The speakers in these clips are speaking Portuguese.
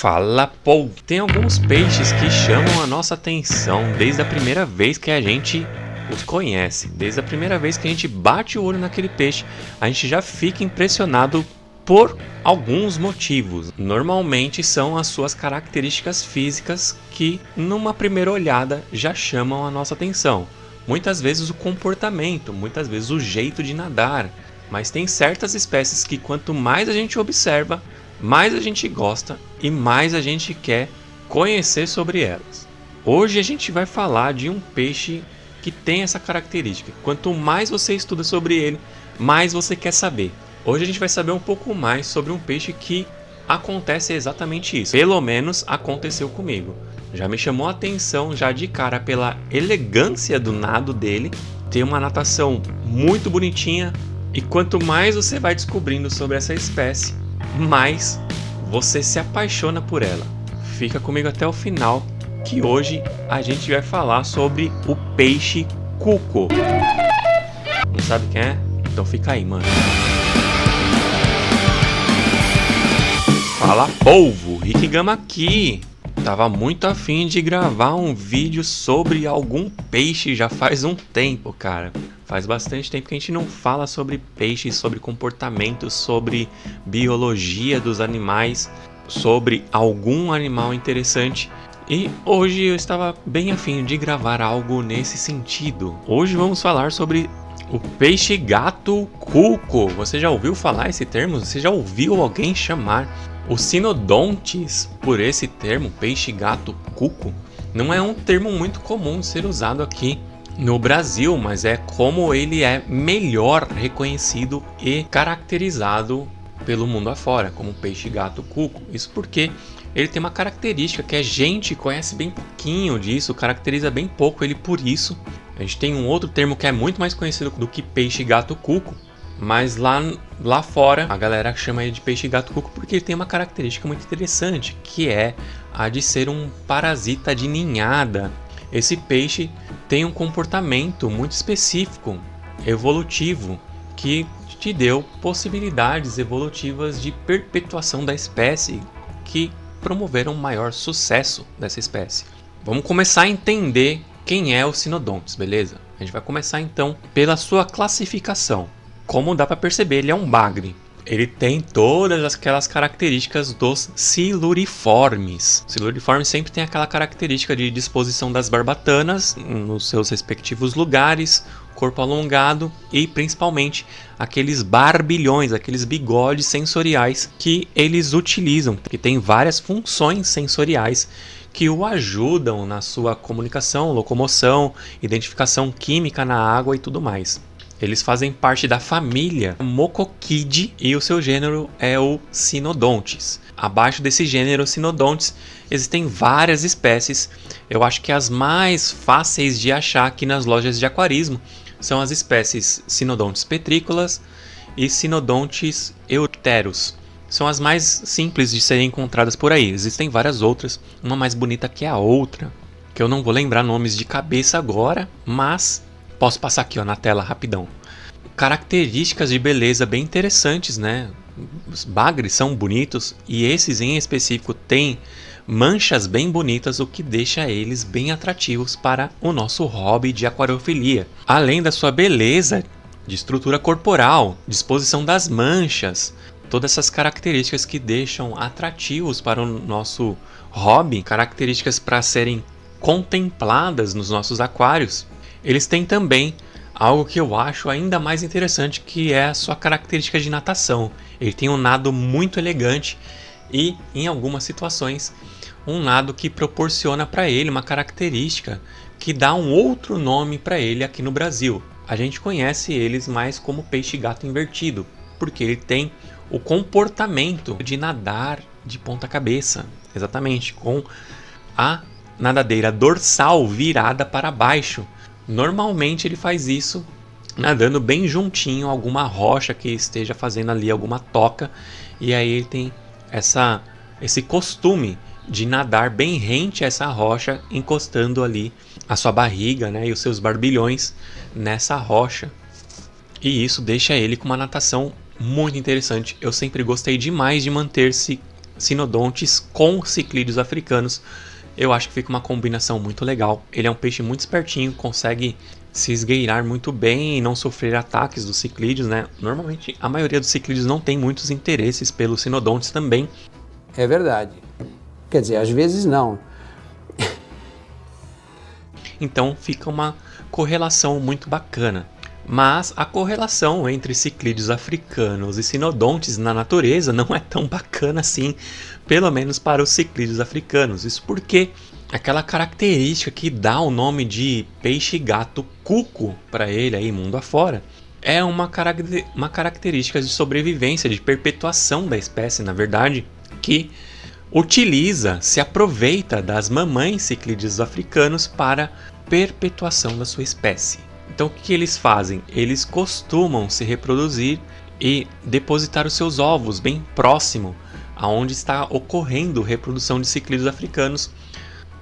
Fala, povo! Tem alguns peixes que chamam a nossa atenção desde a primeira vez que a gente os conhece. Desde a primeira vez que a gente bate o olho naquele peixe, a gente já fica impressionado por alguns motivos. Normalmente são as suas características físicas que, numa primeira olhada, já chamam a nossa atenção. Muitas vezes o comportamento, muitas vezes o jeito de nadar. Mas tem certas espécies que quanto mais a gente observa, mais a gente gosta e mais a gente quer conhecer sobre elas. Hoje a gente vai falar de um peixe que tem essa característica. Quanto mais você estuda sobre ele, mais você quer saber. Hoje a gente vai saber um pouco mais sobre um peixe que acontece exatamente isso. Pelo menos aconteceu comigo. Já me chamou a atenção já de cara pela elegância do nado dele. Tem uma natação muito bonitinha. E quanto mais você vai descobrindo sobre essa espécie, mais você se apaixona por ela. Fica comigo até o final, que hoje a gente vai falar sobre o peixe cuco. Não sabe quem é? Então fica aí, mano. Fala, povo! Rick Gama aqui. Tava muito afim de gravar um vídeo sobre algum peixe já faz um tempo, cara. Faz bastante tempo que a gente não fala sobre peixes, sobre comportamento, sobre biologia dos animais, sobre algum animal interessante. E hoje eu estava bem afim de gravar algo nesse sentido. Hoje vamos falar sobre o peixe gato cuco. Você já ouviu falar esse termo? Você já ouviu alguém chamar o Sinodontes por esse termo, peixe gato cuco? Não é um termo muito comum de ser usado aqui no Brasil, mas é como ele é melhor reconhecido e caracterizado pelo mundo afora, como peixe gato cuco. Isso porque ele tem uma característica que a gente conhece bem pouquinho disso, caracteriza bem pouco ele por isso. A gente tem um outro termo que é muito mais conhecido do que peixe gato cuco, mas lá fora a galera chama ele de peixe gato cuco porque ele tem uma característica muito interessante, que é a de ser um parasita de ninhada. Esse peixe tem um comportamento muito específico, evolutivo, que te deu possibilidades evolutivas de perpetuação da espécie que promoveram um maior sucesso dessa espécie. Vamos começar a entender quem é o Sinodontes, beleza? A gente vai começar então pela sua classificação. Como dá para perceber, ele é um bagre. Ele tem todas aquelas características dos siluriformes. O siluriforme sempre tem aquela característica de disposição das barbatanas nos seus respectivos lugares, corpo alongado e principalmente aqueles barbilhões, aqueles bigodes sensoriais que eles utilizam, que tem várias funções sensoriais que o ajudam na sua comunicação, locomoção, identificação química na água e tudo mais. Eles fazem parte da família Mocoquidae e o seu gênero é o Sinodontes. Abaixo desse gênero Sinodontes existem várias espécies. Eu acho que as mais fáceis de achar aqui nas lojas de aquarismo são as espécies Sinodontes petrícolas e Sinodontes euteros. São as mais simples de serem encontradas por aí. Existem várias outras, uma mais bonita que a outra, que eu não vou lembrar nomes de cabeça agora, mas posso passar aqui na tela rapidão. Características de beleza bem interessantes, né? Os bagres são bonitos e esses em específico têm manchas bem bonitas, o que deixa eles bem atrativos para o nosso hobby de aquariofilia. Além da sua beleza de estrutura corporal, disposição das manchas, todas essas características que deixam atrativos para o nosso hobby, características para serem contempladas nos nossos aquários. Eles têm também algo que eu acho ainda mais interessante, que é a sua característica de natação. Ele tem um nado muito elegante e, em algumas situações, um nado que proporciona para ele uma característica que dá um outro nome para ele aqui no Brasil. A gente conhece eles mais como peixe-gato invertido, porque ele tem o comportamento de nadar de ponta cabeça, exatamente, com a nadadeira dorsal virada para baixo. Normalmente ele faz isso nadando bem juntinho a alguma rocha que esteja fazendo ali alguma toca, e aí ele tem esse costume de nadar bem rente a essa rocha, encostando ali a sua barriga, né, e os seus barbilhões nessa rocha, e isso deixa ele com uma natação muito interessante. Eu sempre gostei demais de manter-se sinodontes com ciclídeos africanos. Eu acho que fica uma combinação muito legal. Ele é um peixe muito espertinho, consegue se esgueirar muito bem e não sofrer ataques dos ciclídeos, né? Normalmente a maioria dos ciclídeos não tem muitos interesses pelos sinodontes também. É verdade. Quer dizer, às vezes não. Então fica uma correlação muito bacana. Mas a correlação entre ciclídeos africanos e sinodontes na natureza não é tão bacana assim, pelo menos para os ciclídeos africanos. Isso porque aquela característica que dá o nome de peixe-gato cuco para ele aí mundo afora é uma característica de sobrevivência, de perpetuação da espécie, na verdade, que se aproveita das mamães ciclídeos africanos para perpetuação da sua espécie. Então o que eles fazem? Eles costumam se reproduzir e depositar os seus ovos bem próximo aonde está ocorrendo a reprodução de ciclídeos africanos,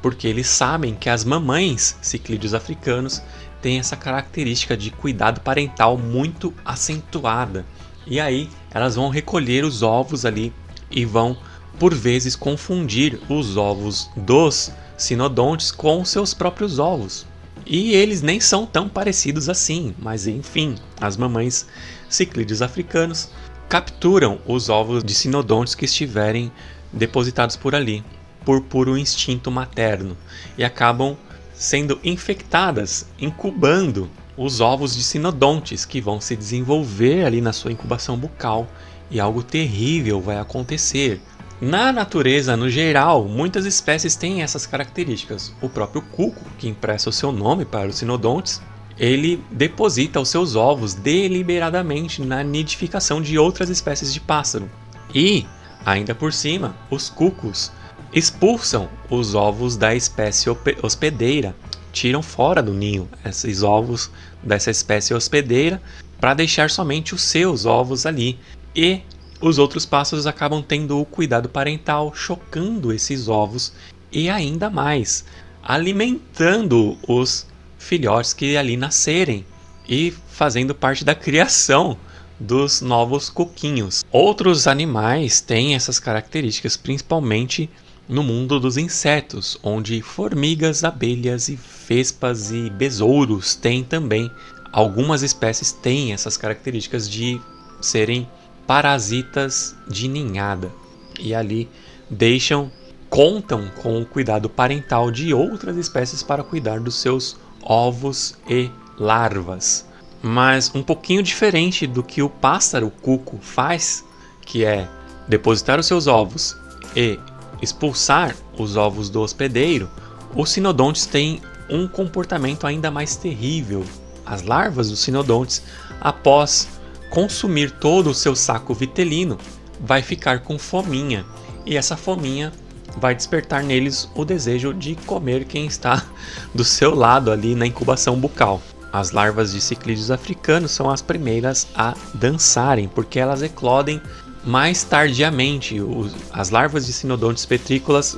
porque eles sabem que as mamães ciclídeos africanos têm essa característica de cuidado parental muito acentuada. E aí elas vão recolher os ovos ali e vão, por vezes, confundir os ovos dos sinodontes com seus próprios ovos. E eles nem são tão parecidos assim, mas enfim, as mamães ciclídeos africanos capturam os ovos de sinodontes que estiverem depositados por ali, por puro instinto materno, e acabam sendo infectadas, incubando os ovos de sinodontes que vão se desenvolver ali na sua incubação bucal, e algo terrível vai acontecer. Na natureza, no geral, muitas espécies têm essas características. O próprio cuco, que empresta o seu nome para os sinodontes, ele deposita os seus ovos deliberadamente na nidificação de outras espécies de pássaro. E, ainda por cima, os cucos expulsam os ovos da espécie hospedeira, tiram fora do ninho esses ovos dessa espécie hospedeira para deixar somente os seus ovos ali. E os outros pássaros acabam tendo o cuidado parental, chocando esses ovos e ainda mais, alimentando os filhotes que ali nascerem e fazendo parte da criação dos novos coquinhos. Outros animais têm essas características, principalmente no mundo dos insetos, onde formigas, abelhas e vespas e besouros têm também. Algumas espécies têm essas características de serem parasitas de ninhada e ali contam com o cuidado parental de outras espécies para cuidar dos seus ovos e larvas. Mas um pouquinho diferente do que o pássaro cuco faz, que é depositar os seus ovos e expulsar os ovos do hospedeiro, os sinodontes têm um comportamento ainda mais terrível. As larvas dos sinodontes, após consumir todo o seu saco vitelino, vai ficar com fominha, e essa fominha vai despertar neles o desejo de comer quem está do seu lado ali na incubação bucal. As larvas de ciclídeos africanos são as primeiras a dançarem, porque elas eclodem mais tardiamente. As larvas de sinodontes petrícolas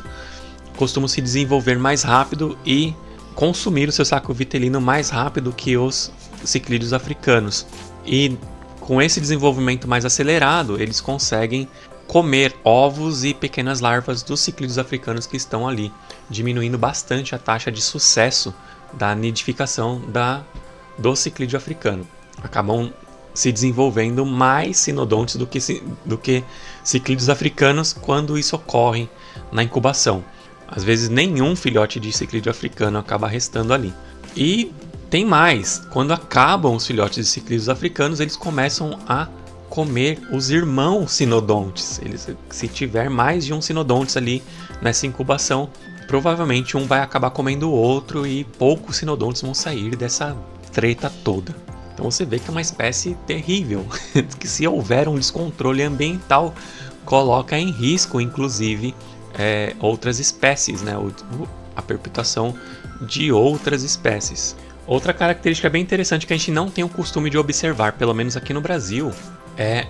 costumam se desenvolver mais rápido e consumir o seu saco vitelino mais rápido que os ciclídeos africanos. E com esse desenvolvimento mais acelerado, eles conseguem comer ovos e pequenas larvas dos ciclídeos africanos que estão ali, diminuindo bastante a taxa de sucesso da nidificação do ciclídeo africano. Acabam se desenvolvendo mais sinodontes do que ciclídeos africanos quando isso ocorre na incubação. Às vezes nenhum filhote de ciclídeo africano acaba restando ali. E tem mais, quando acabam os filhotes de ciclídeos africanos, eles começam a comer os irmãos sinodontes. Se tiver mais de um sinodontes ali nessa incubação, provavelmente um vai acabar comendo o outro e poucos sinodontes vão sair dessa treta toda. Então você vê que é uma espécie terrível, que se houver um descontrole ambiental, coloca em risco, inclusive, outras espécies, né? A perpetuação de outras espécies. Outra característica bem interessante que a gente não tem o costume de observar, pelo menos aqui no Brasil, é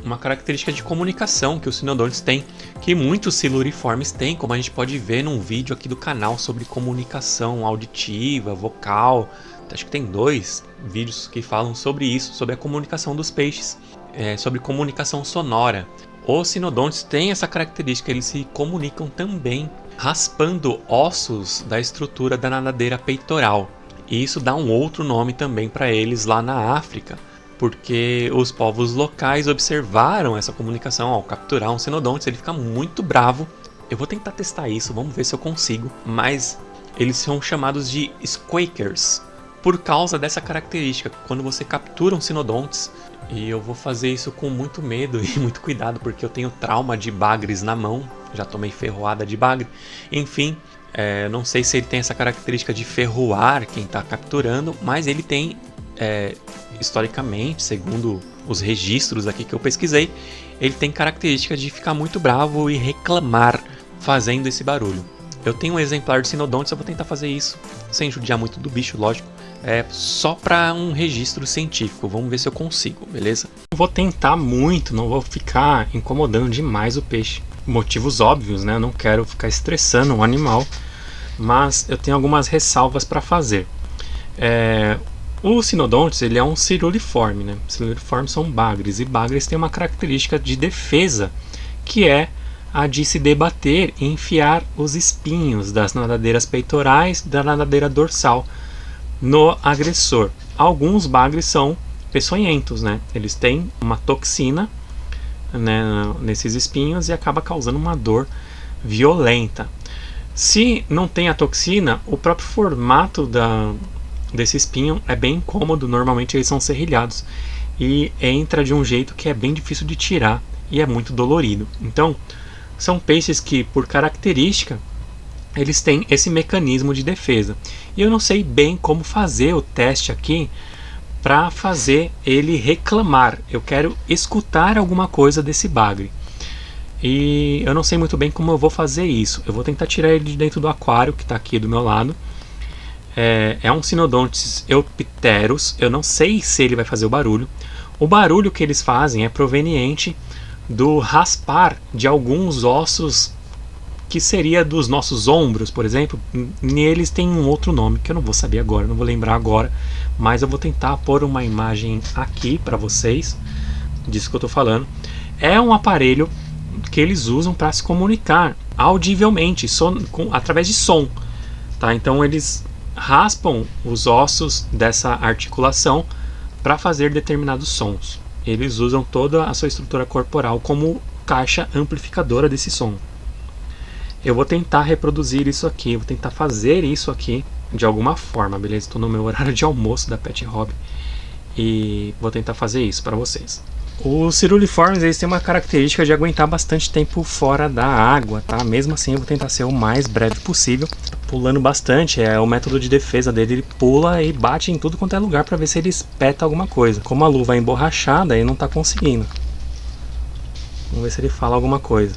uma característica de comunicação que os sinodontes têm, que muitos siluriformes têm, como a gente pode ver num vídeo aqui do canal sobre comunicação auditiva, vocal. Acho que tem 2 vídeos que falam sobre isso, sobre a comunicação dos peixes, sobre comunicação sonora. Os sinodontes têm essa característica, eles se comunicam também raspando ossos da estrutura da nadadeira peitoral. E isso dá um outro nome também para eles lá na África, porque os povos locais observaram essa comunicação ao capturar um sinodonte, ele fica muito bravo. Eu vou tentar testar isso, vamos ver se eu consigo, mas eles são chamados de squakers, por causa dessa característica. Quando você captura um sinodontes, e eu vou fazer isso com muito medo e muito cuidado, porque eu tenho trauma de bagres na mão, já tomei ferroada de bagre, enfim, não sei se ele tem essa característica de ferroar quem está capturando, mas ele tem, historicamente, segundo os registros aqui que eu pesquisei, ele tem característica de ficar muito bravo e reclamar fazendo esse barulho. Eu tenho um exemplar de sinodontes, eu vou tentar fazer isso, sem judiar muito do bicho, lógico. Só para um registro científico, vamos ver se eu consigo, beleza? Não vou tentar muito, não vou ficar incomodando demais o peixe. Motivos óbvios, né? Eu não quero ficar estressando o animal, mas eu tenho algumas ressalvas para fazer. O sinodontes, ele é um ciruliforme, né? Ciruliformes são bagres, e bagres têm uma característica de defesa, que é a de se debater e enfiar os espinhos das nadadeiras peitorais da nadadeira dorsal no agressor. Alguns bagres são peçonhentos, né? Eles têm uma toxina, né, nesses espinhos e acaba causando uma dor violenta. Se não tem a toxina, o próprio formato desse espinho é bem incômodo, normalmente eles são serrilhados e entra de um jeito que é bem difícil de tirar e é muito dolorido. Então, são peixes que, por característica, eles têm esse mecanismo de defesa. E eu não sei bem como fazer o teste aqui para fazer ele reclamar. Eu quero escutar alguma coisa desse bagre. E eu não sei muito bem como eu vou fazer isso. Eu vou tentar tirar ele de dentro do aquário que está aqui do meu lado. É um Sinodontes eupteros. Eu não sei se ele vai fazer o barulho. O barulho que eles fazem é proveniente do raspar de alguns ossos que seria dos nossos ombros, por exemplo. Neles tem um outro nome que eu não vou saber agora, não vou lembrar agora, mas eu vou tentar pôr uma imagem aqui para vocês disso que eu estou falando. É um aparelho que eles usam para se comunicar audivelmente, através de som, tá? Então eles raspam os ossos dessa articulação para fazer determinados sons. Eles usam toda a sua estrutura corporal como caixa amplificadora desse som. Eu vou tentar reproduzir isso aqui, vou tentar fazer isso aqui de alguma forma, beleza? Estou no meu horário de almoço da Pet Hobby e vou tentar fazer isso para vocês. Os ciruliformes, eles têm uma característica de aguentar bastante tempo fora da água, tá? Mesmo assim eu vou tentar ser o mais breve possível, pulando bastante, é o método de defesa dele, ele pula e bate em tudo quanto é lugar para ver se ele espeta alguma coisa. Como a luva é emborrachada, ele não está conseguindo. Vamos ver se ele fala alguma coisa.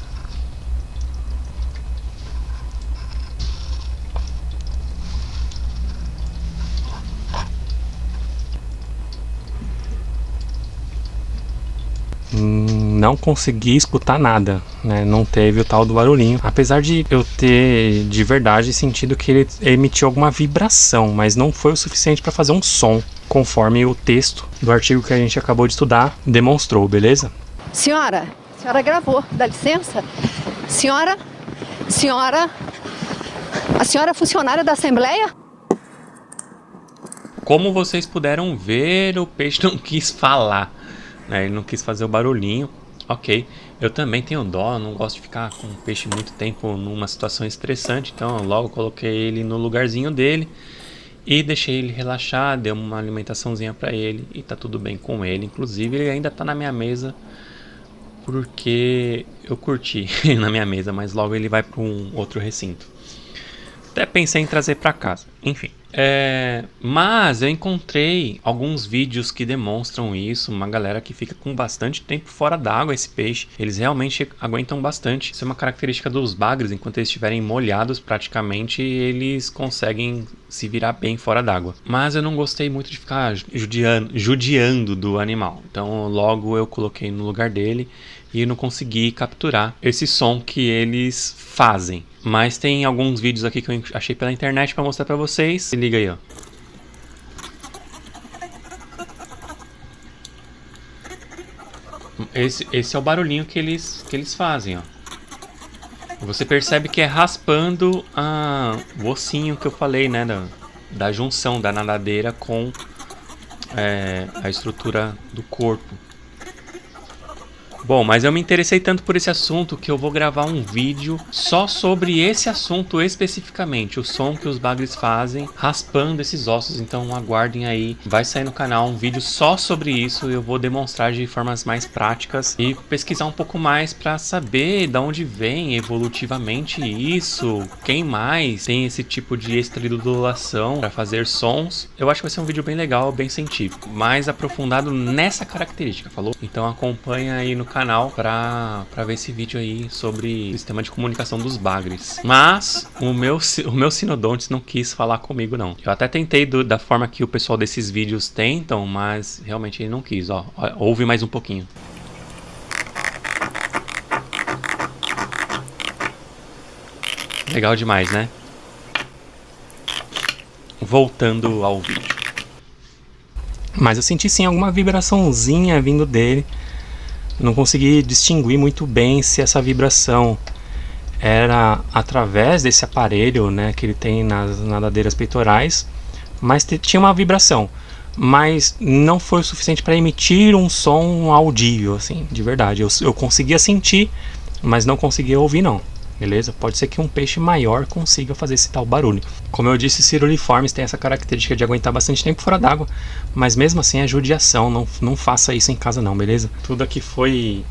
Não consegui escutar nada, né? Não teve o tal do barulhinho, apesar de eu ter de verdade sentido que ele emitiu alguma vibração, mas não foi o suficiente para fazer um som, conforme o texto do artigo que a gente acabou de estudar demonstrou, beleza? Senhora, a senhora gravou, dá licença? Senhora, a senhora é funcionária da Assembleia? Como vocês puderam ver, o peixe não quis falar, né? Ele não quis fazer o barulhinho. Ok, eu também tenho dó, não gosto de ficar com o peixe muito tempo numa situação estressante, então eu logo coloquei ele no lugarzinho dele e deixei ele relaxar, dei uma alimentaçãozinha para ele e tá tudo bem com ele. Inclusive ele ainda tá na minha mesa porque eu curti na minha mesa, mas logo ele vai para um outro recinto. Até pensei em trazer para casa, enfim. Mas eu encontrei alguns vídeos que demonstram isso, uma galera que fica com bastante tempo fora d'água esse peixe. Eles realmente aguentam bastante. Isso é uma característica dos bagres, enquanto eles estiverem molhados praticamente, eles conseguem se virar bem fora d'água. Mas eu não gostei muito de ficar judiando do animal, então logo eu coloquei no lugar dele e não consegui capturar esse som que eles fazem. Mas tem alguns vídeos aqui que eu achei pela internet para mostrar para vocês. Se liga aí, ó. esse é o barulhinho que eles fazem, ó. Você percebe que é raspando o ossinho que eu falei, né? Da junção da nadadeira com a estrutura do corpo. Bom, mas eu me interessei tanto por esse assunto que eu vou gravar um vídeo só sobre esse assunto especificamente, o som que os bagres fazem raspando esses ossos, então aguardem aí, vai sair no canal um vídeo só sobre isso, eu vou demonstrar de formas mais práticas e pesquisar um pouco mais para saber de onde vem evolutivamente isso, quem mais tem esse tipo de estridulação para fazer sons. Eu acho que vai ser um vídeo bem legal, bem científico, mais aprofundado nessa característica, falou? Então acompanha aí no canal para ver esse vídeo aí sobre o sistema de comunicação dos bagres. Mas o meu Sinodontes não quis falar comigo não. Eu até tentei da forma que o pessoal desses vídeos tentam, mas realmente ele não quis. Ó, ouve mais um pouquinho. Legal demais, né? Voltando ao vídeo. Mas eu senti sim alguma vibraçãozinha vindo dele. Não consegui distinguir muito bem se essa vibração era através desse aparelho, né, que ele tem nas nadadeiras peitorais, mas tinha uma vibração, mas não foi o suficiente para emitir um som audível, assim, de verdade. Eu conseguia sentir, mas não conseguia ouvir não. Beleza? Pode ser que um peixe maior consiga fazer esse tal barulho. Como eu disse, ciruriformes tem essa característica de aguentar bastante tempo fora d'água, mas mesmo assim é judiação, não faça isso em casa não, beleza? Tudo aqui foi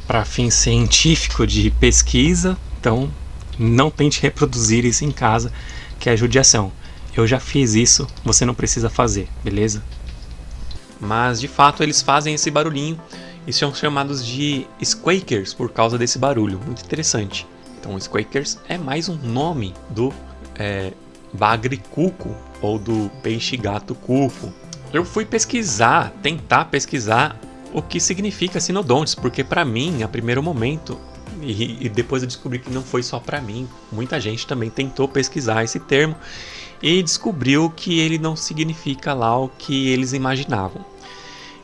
para fim científico de pesquisa, então não tente reproduzir isso em casa, que é judiação. Eu já fiz isso, você não precisa fazer, beleza? Mas de fato eles fazem esse barulhinho e são chamados de squeakers por causa desse barulho, muito interessante. Então, squeakers é mais um nome do bagre cuco ou do peixe-gato cuco. Eu fui tentar pesquisar o que significa Sinodontes, porque para mim, a primeiro momento, e depois eu descobri que não foi só para mim, muita gente também tentou pesquisar esse termo e descobriu que ele não significa lá o que eles imaginavam.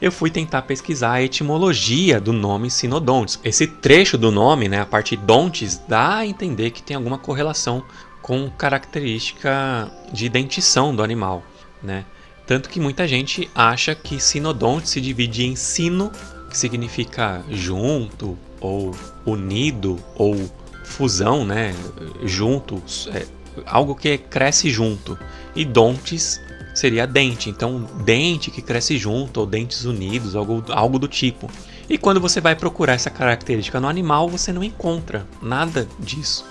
Eu fui tentar pesquisar a etimologia do nome Sinodontes. Esse trecho do nome, né, a parte dontes, dá a entender que tem alguma correlação com característica de dentição do animal, né? Tanto que muita gente acha que Sinodonte se divide em sino, que significa junto, ou unido, ou fusão, né? Junto, algo que cresce junto. E dontes seria dente, então dente que cresce junto ou dentes unidos, algo do tipo. E quando você vai procurar essa característica no animal, você não encontra nada disso.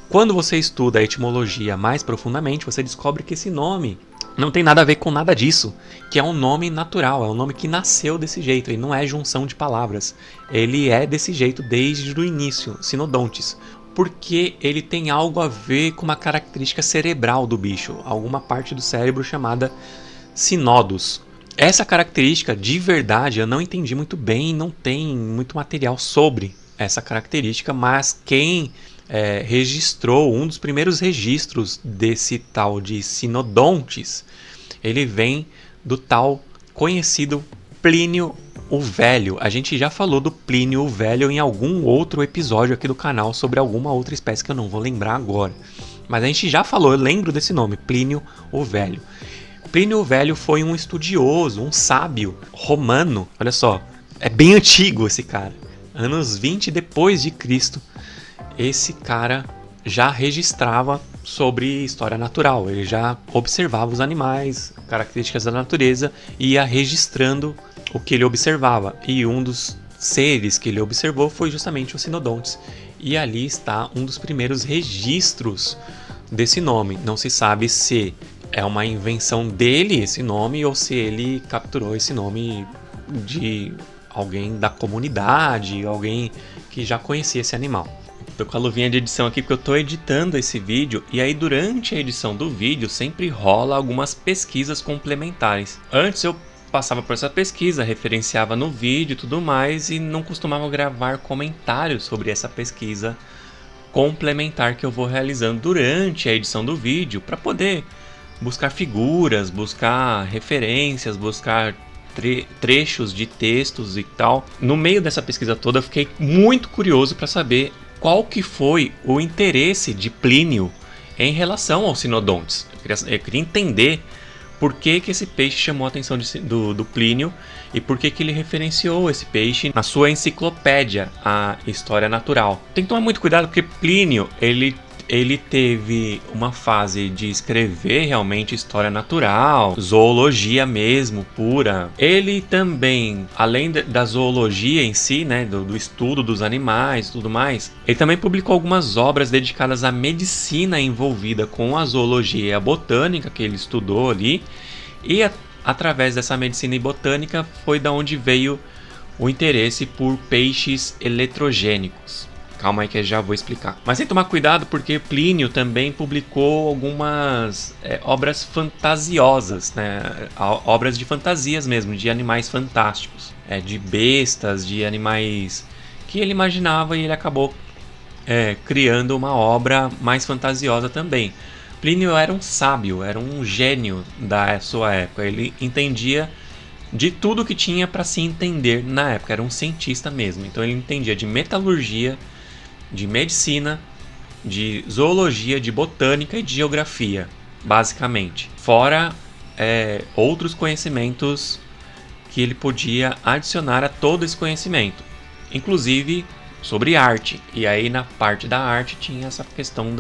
Quando você estuda a etimologia mais profundamente, você descobre que esse nome não tem nada a ver com nada disso, que é um nome natural, é um nome que nasceu desse jeito, e não é junção de palavras. Ele é desse jeito desde o início, Sinodontes, porque ele tem algo a ver com uma característica cerebral do bicho, alguma parte do cérebro chamada sinodos. Essa característica, de verdade, eu não entendi muito bem, não tem muito material sobre essa característica, mas quem registrou, um dos primeiros registros desse tal de Sinodontes, ele vem do tal conhecido Plínio o Velho. A gente já falou do Plínio o Velho em algum outro episódio aqui do canal sobre alguma outra espécie que eu não vou lembrar agora. Mas a gente já falou, eu lembro desse nome, Plínio o Velho. Plínio o Velho foi um estudioso, um sábio romano. Olha só, é bem antigo esse cara. Anos 20 depois de Cristo, esse cara já registrava sobre história natural. Ele já observava os animais, características da natureza e ia registrando o que ele observava. E um dos seres que ele observou foi justamente o Sinodontes. E ali está um dos primeiros registros desse nome. Não se sabe se é uma invenção dele esse nome ou se ele capturou esse nome de alguém da comunidade, alguém que já conhecia esse animal. Tô com a luvinha de edição aqui porque eu tô editando esse vídeo e aí durante a edição do vídeo sempre rola algumas pesquisas complementares. Antes eu passava por essa pesquisa, referenciava no vídeo e tudo mais e não costumava gravar comentários sobre essa pesquisa complementar que eu vou realizando durante a edição do vídeo para poder buscar figuras, buscar referências, buscar trechos de textos e tal. No meio dessa pesquisa toda, eu fiquei muito curioso para saber qual que foi o interesse de Plínio em relação aos sinodontes. Eu queria entender por que esse peixe chamou a atenção do Plínio e por que ele referenciou esse peixe na sua enciclopédia, a História Natural. Tem que tomar muito cuidado porque Plínio, ele teve uma fase de escrever realmente história natural, zoologia mesmo, pura. Ele também, além da zoologia em si, né, do estudo dos animais e tudo mais, ele também publicou algumas obras dedicadas à medicina envolvida com a zoologia e a botânica que ele estudou ali. E através dessa medicina e botânica foi da onde veio o interesse por peixes eletrogênicos. Calma aí que eu já vou explicar. Mas tem que tomar cuidado porque Plínio também publicou algumas obras fantasiosas, né? Obras de fantasias mesmo, de animais fantásticos. De bestas, de animais que ele imaginava e ele acabou criando uma obra mais fantasiosa também. Plínio era um sábio, era um gênio da sua época. Ele entendia de tudo que tinha para se entender na época. Era um cientista mesmo. Então ele entendia de metalurgia, de medicina, de zoologia, de botânica e de geografia, basicamente. Fora outros conhecimentos que ele podia adicionar a todo esse conhecimento, inclusive sobre arte. E aí na parte da arte tinha essa questão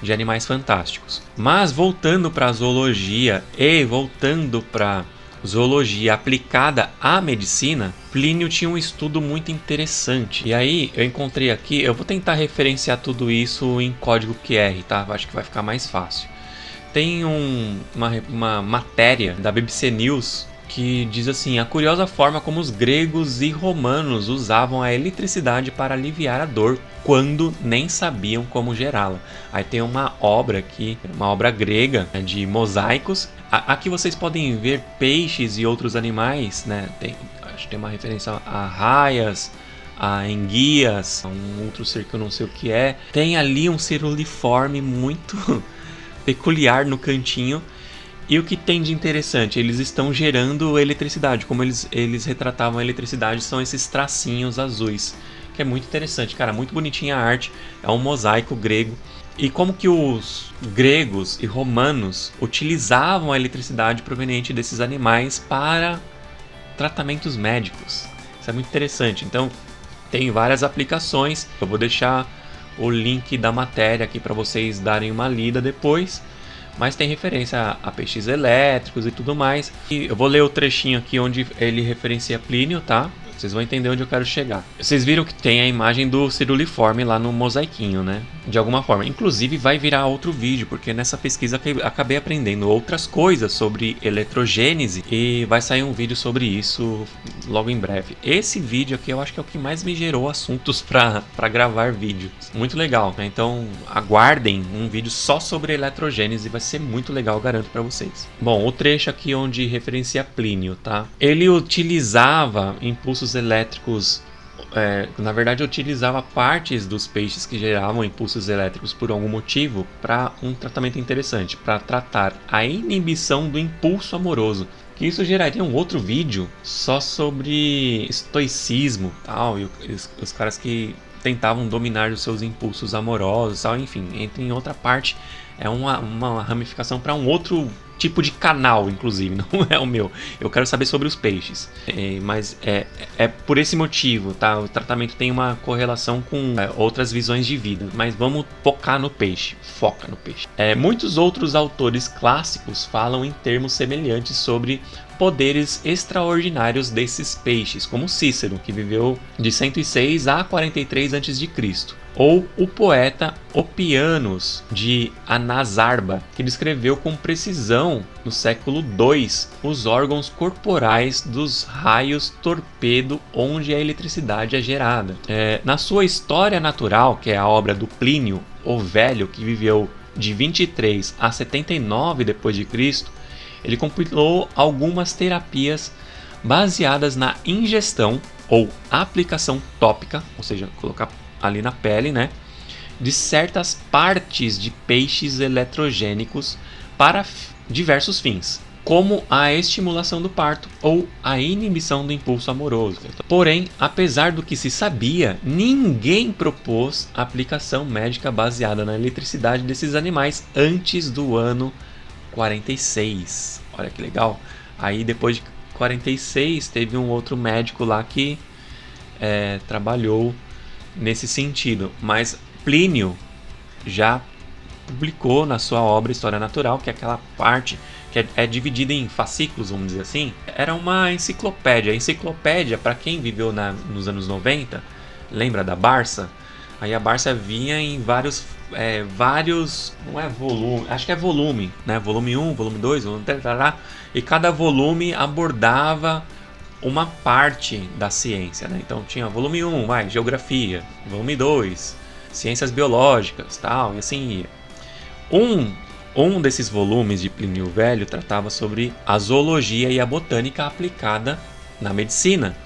de animais fantásticos. Mas voltando para a zoologia e voltando para zoologia aplicada à medicina, Plínio tinha um estudo muito interessante. E aí eu encontrei aqui, eu vou tentar referenciar tudo isso em código QR, tá? Acho que vai ficar mais fácil. Tem uma matéria da BBC News que diz assim: a curiosa forma como os gregos e romanos usavam a eletricidade para aliviar a dor quando nem sabiam como gerá-la. Aí tem uma obra aqui, uma obra grega, né, de mosaicos. Aqui vocês podem ver peixes e outros animais, né? Acho que tem uma referência a raias, a enguias, a um outro ser que eu não sei o que é. Tem ali um ceruliforme muito peculiar no cantinho. E o que tem de interessante? Eles estão gerando eletricidade. Como eles retratavam a eletricidade, são esses tracinhos azuis. Que é muito interessante, cara. Muito bonitinha a arte. É um mosaico grego. E como que os gregos e romanos utilizavam a eletricidade proveniente desses animais para tratamentos médicos. Isso é muito interessante. Então, tem várias aplicações. Eu vou deixar o link da matéria aqui para vocês darem uma lida depois. Mas tem referência a peixes elétricos e tudo mais. E eu vou ler o trechinho aqui onde ele referencia Plínio, tá? Vocês vão entender onde eu quero chegar. Vocês viram que tem a imagem do ceruliforme lá no mosaiquinho, né? De alguma forma. Inclusive vai virar outro vídeo, porque nessa pesquisa acabei aprendendo outras coisas sobre eletrogênese e vai sair um vídeo sobre isso logo em breve. Esse vídeo aqui eu acho que é o que mais me gerou assuntos para gravar vídeos. Muito legal, né? Então aguardem um vídeo só sobre eletrogênese, vai ser muito legal, garanto para vocês. Bom, o trecho aqui onde referencia Plínio, tá? Ele utilizava impulsos elétricos, na verdade utilizava partes dos peixes que geravam impulsos elétricos por algum motivo para um tratamento interessante, para tratar a inibição do impulso amoroso. Que isso geraria um outro vídeo só sobre estoicismo, tal, e os caras que tentavam dominar os seus impulsos amorosos, tal, enfim, entra em outra parte. É uma ramificação para um outro tipo de canal, inclusive, não é o meu. Eu quero saber sobre os peixes. Mas é por esse motivo, tá? O tratamento tem uma correlação com outras visões de vida. Mas vamos focar no peixe. Foca no peixe. Muitos outros autores clássicos falam em termos semelhantes sobre poderes extraordinários desses peixes, como Cícero, que viveu de 106 a 43 a.C., ou o poeta Opianos de Anazarba, que descreveu com precisão no século II os órgãos corporais dos raios torpedo onde a eletricidade é gerada. Na sua História Natural, que é a obra do Plínio o Velho, que viveu de 23 a 79 d.C., ele compilou algumas terapias baseadas na ingestão ou aplicação tópica, ou seja, colocar ali na pele, né, de certas partes de peixes eletrogênicos para diversos fins, como a estimulação do parto ou a inibição do impulso amoroso. Porém, apesar do que se sabia, ninguém propôs aplicação médica baseada na eletricidade desses animais antes do ano 46. Olha que legal. Aí depois de 46 teve um outro médico lá que trabalhou nesse sentido, mas Plínio já publicou na sua obra História Natural, que é aquela parte que é dividida em fascículos, vamos dizer assim. Era uma enciclopédia. A enciclopédia, para quem viveu nos anos 90, lembra da Barça? Aí a Barça vinha em vários, não é volume, acho que é volume, né? Volume 1, volume 2, volume 3, e cada volume abordava uma parte da ciência, né? Então tinha volume 1, geografia, volume 2, ciências biológicas, tal, e assim ia. Um desses volumes de Plínio Velho tratava sobre a zoologia e a botânica aplicada na medicina.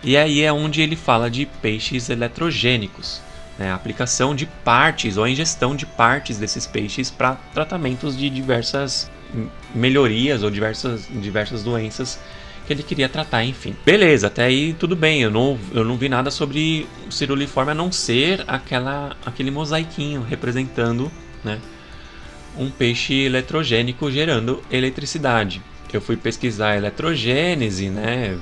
E aí é onde ele fala de peixes eletrogênicos, né? A aplicação de partes ou a ingestão de partes desses peixes para tratamentos de diversas melhorias ou diversas doenças que ele queria tratar, enfim. Beleza, até aí tudo bem, eu não vi nada sobre o ciruliforme a não ser aquele mosaiquinho representando, né, um peixe eletrogênico gerando eletricidade. Eu fui pesquisar eletrogênese, né,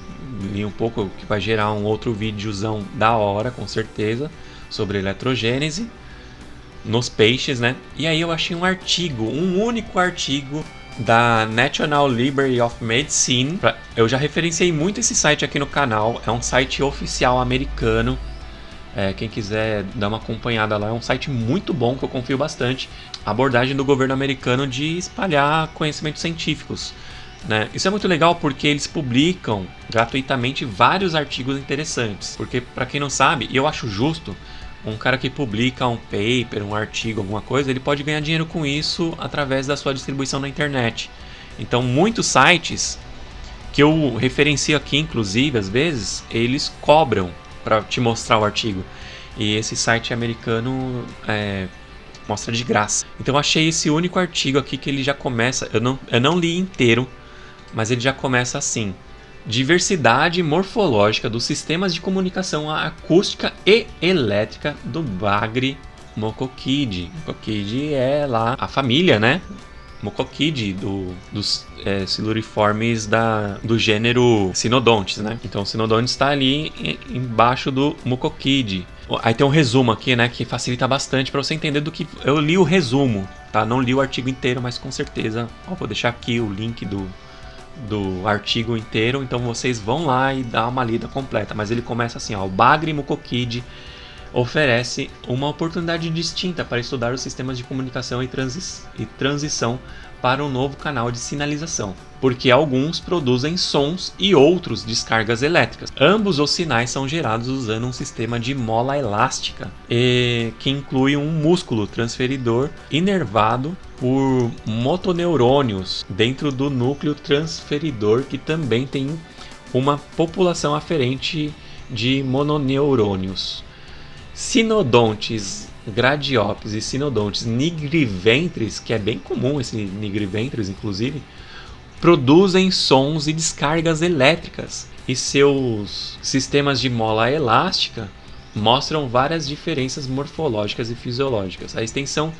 li um pouco, que vai gerar um outro videozão da hora, com certeza, sobre eletrogênese nos peixes, né, e aí eu achei um único artigo da National Library of Medicine. Eu já referenciei muito esse site aqui no canal, é um site oficial americano. Quem quiser dar uma acompanhada lá, é um site muito bom que eu confio bastante. A abordagem do governo americano de espalhar conhecimentos científicos, né? Isso é muito legal porque eles publicam gratuitamente vários artigos interessantes. Porque, para quem não sabe, e eu acho justo, um cara que publica um paper, um artigo, alguma coisa, ele pode ganhar dinheiro com isso através da sua distribuição na internet. Então, muitos sites que eu referencio aqui, inclusive, às vezes, eles cobram para te mostrar o artigo. E esse site americano mostra de graça. Então, eu achei esse único artigo aqui que ele já começa... Eu não li inteiro, mas ele já começa assim: diversidade morfológica dos sistemas de comunicação acústica e elétrica do bagre Mocoquide. Mocoquide é lá a família, né? Mocoquide dos siluriformes do gênero Cynodontes, né? Então o Cynodontes está ali embaixo do Mocoquide. Aí tem um resumo aqui, né, que facilita bastante para você entender do que... Eu li o resumo, tá? Não li o artigo inteiro, mas com certeza... vou deixar aqui o link do artigo inteiro, então vocês vão lá e dá uma lida completa. Mas ele começa assim, ó: o bagre Mocoquide oferece uma oportunidade distinta para estudar os sistemas de comunicação e transição para um novo canal de sinalização, porque alguns produzem sons e outros descargas elétricas. Ambos os sinais são gerados usando um sistema de mola elástica, que inclui um músculo transferidor inervado por motoneurônios dentro do núcleo transferidor, que também tem uma população aferente de mononeurônios. Cynodontes gradiopes e Cynodontes nigriventris, que é bem comum esse nigriventris inclusive, produzem sons e descargas elétricas, e seus sistemas de mola elástica mostram várias diferenças morfológicas e fisiológicas. A extensão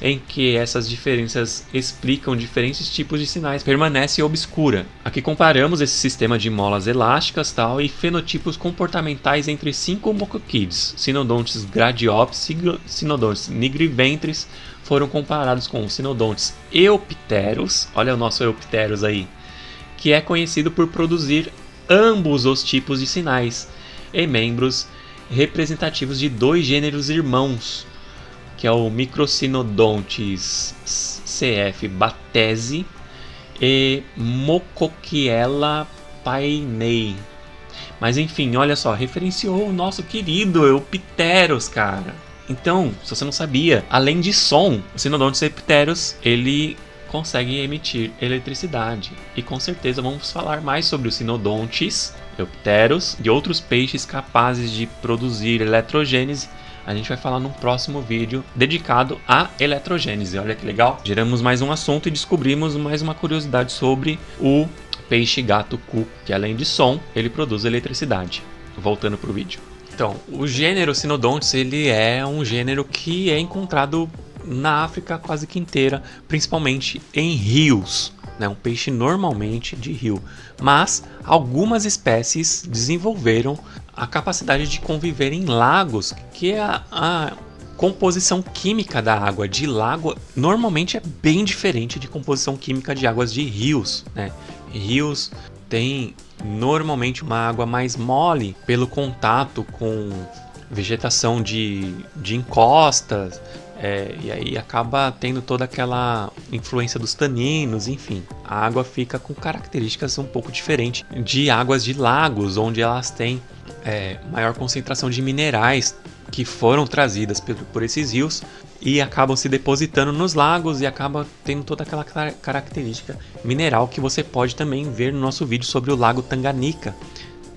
em que essas diferenças explicam diferentes tipos de sinais permanece obscura. Aqui comparamos esse sistema de molas elásticas e fenotipos comportamentais entre 5 mocoquides. Cynodontes gradiopes e Cynodontes nigriventris foram comparados com Cynodontes eupteros, olha o nosso eupteros aí, que é conhecido por produzir ambos os tipos de sinais, e membros representativos de 2 gêneros irmãos, que é o Microcynodontes cf. Batesi e Mocoquiella painei. Mas enfim, olha só, referenciou o nosso querido Eupteros, cara. Então, se você não sabia, além de som, o Cynodontes eupteros, ele consegue emitir eletricidade. E com certeza vamos falar mais sobre os Cynodontes eupteros e outros peixes capazes de produzir eletrogênese a gente vai falar num próximo vídeo dedicado à eletrogênese. Olha que legal! Geramos mais um assunto e descobrimos mais uma curiosidade sobre o peixe-gato-cu, que além de som, ele produz eletricidade. Voltando pro vídeo. Então, o gênero Cynodontis, ele é um gênero que é encontrado na África quase que inteira, principalmente em rios. Um peixe normalmente de rio, mas algumas espécies desenvolveram a capacidade de conviver em lagos, que é a composição química da água de lago normalmente é bem diferente de composição química de águas de rios, né? Rios têm normalmente uma água mais mole pelo contato com vegetação de encostas, e aí acaba tendo toda aquela influência dos taninos, enfim. A água fica com características um pouco diferentes de águas de lagos, onde elas têm maior concentração de minerais que foram trazidas por esses rios e acabam se depositando nos lagos e acaba tendo toda aquela característica mineral que você pode também ver no nosso vídeo sobre o Lago Tanganica.